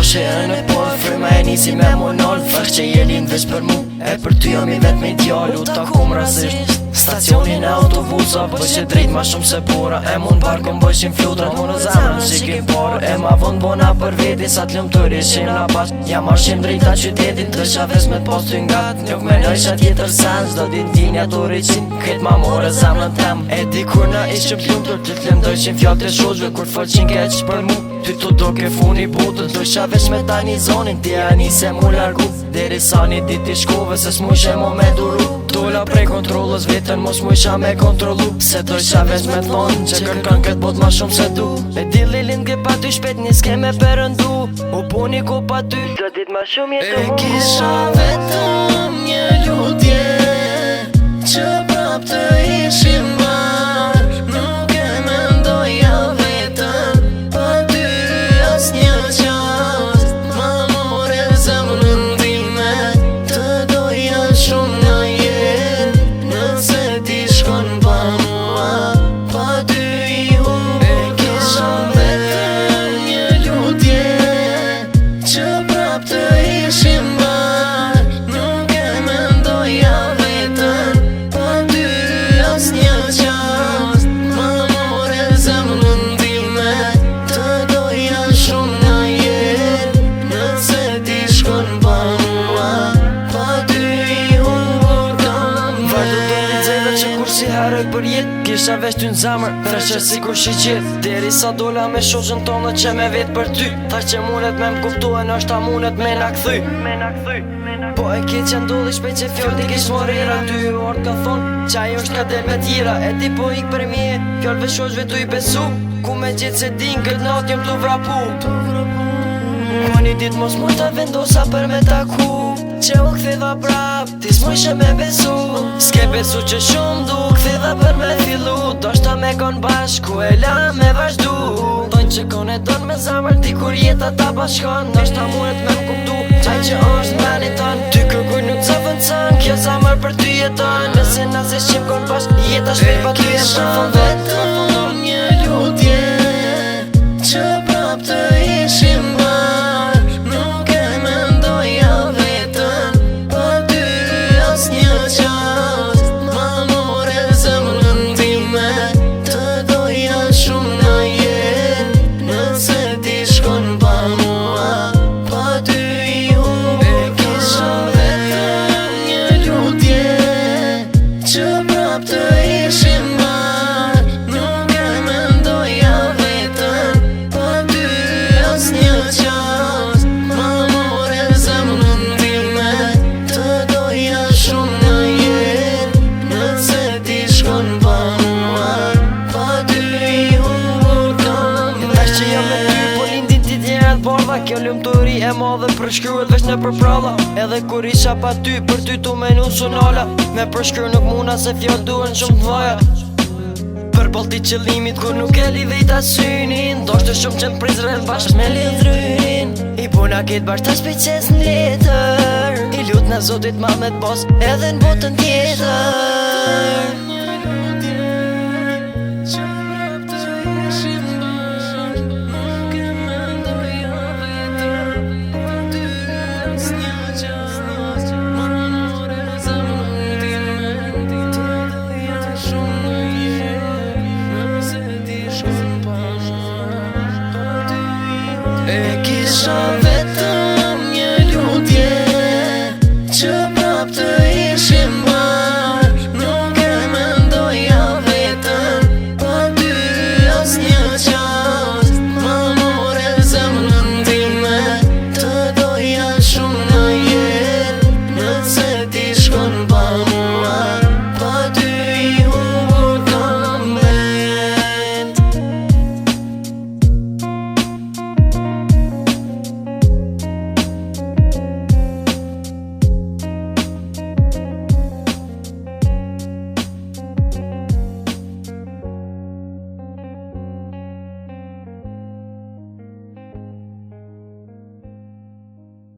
shërën e por Frima e nisi me monol Fëk që jelin veç për mu E për ty jam I vet me djallu Takum razisht Stacionin e autobusa Vëshë drejt ma shumë se bora E mun barkon bëshin flutra Mu në zemrën shikim por E ma vën bona për veti Sa t'lëm të rishim na bash Ja marshim drejta qytetin Të shaves me t'post ty ngat Nuk me nëjsha tjetër sen Zdo din tinja të rriqin Kret ma more zemrën tem E di kur na ishim t'lumtur Të t'lem dojqin fjall të shoshve Kur fëqin keq për mu Ty të do ke funi botën Do shavesh me ta një zonin Ti ani se mu largu Deri sa një dit I shkove Se s'mushe mo me duru Dola prej kontrolës vetën mos mu isha me kontrolu Se do isha veç me thonë që kërkan këtë bot ma shumë se du E di lilin ke pa ty shpet një s'ke me përëndu U puni ko pa ty do dit ma shumë jetu E kisha vetëm një lutje Që prap të ishim bar Nuk e mendoja vetëm Pa ty as një qast Ma more zemrën time Të doja shumë në jet Nëse ti shkon pa mua Pa ty I humbur E kisha vetëm një lutje Që prap të ishim bar Nuk e mendoja vetëm Pa ty as një qast Ma more zemrën time Të doja shumë në jet Nëse ti shkon pa mua Pa ty I humbur kam Vajdo të rizeve që kur si heroj për jet Kisha veç ty n'zemër Freshe si kur shi qit Deri sa dola me shoshën tonë që me vet për ty Ta që munet me m'kuptuen është ta munet me na kthy Po e ke që ndodhi shpejt që fjall t'i kish morera 2 orë ka thonë që ajo është ka del me tjera E ti po ik për mje Fjallve shoshve t'u I besu Ku me gjithë se din këtë nat jom t'u vrapu Mo një dit mos mu ta vendosa për me taku Që u ktheva prap Ti s'mojshë me besu S'ke besu që shumë du Ktheva për me fillu Do shta me kon bashku E la me vazhdu Dojnë që kon e don me zamër Ti kur jeta ta bashkon Do shta muret me m'kuptu Qaj që është meni ton Ty kërkuj nuk të vëndëson Kjo zamër për ty jeton Nëse nëse shqip kon bashk Jeta shpejt pa ty e përfon vetëm një lutje Që prap të ishim bar Nuk e mendoja vetëm Pa ty as një qast Ma more zemrën time Të doja shumë në jet Nëse ti shkon pa mua Pa ty I humbur E kisha vetëm një lutje Që prap të ishim bar Nuk e mendoja vetëm Pa ty as një qast Ma more zemrën time Të doja shumë në jet Nëse ti shkon pa mua Pa ty I humbur kam Tash që jam me ty po lindin ti t'jera t'bardha Kjo lumëturi e madhe përshkryhet veç në përpralla Edhe kur isha pa ty për ty tu menu sunala Me përshkryr nuk muna se fjall duen shumë t'vaja Për balti qëllimit kur nuk e lidhej ta synin Do shtë shumë që m'prizren bashkë me lidhrynin I puna ketë bashkë ta shpeqes n'letër I lut në zotit ma me t'bos edhe n'botën tjetër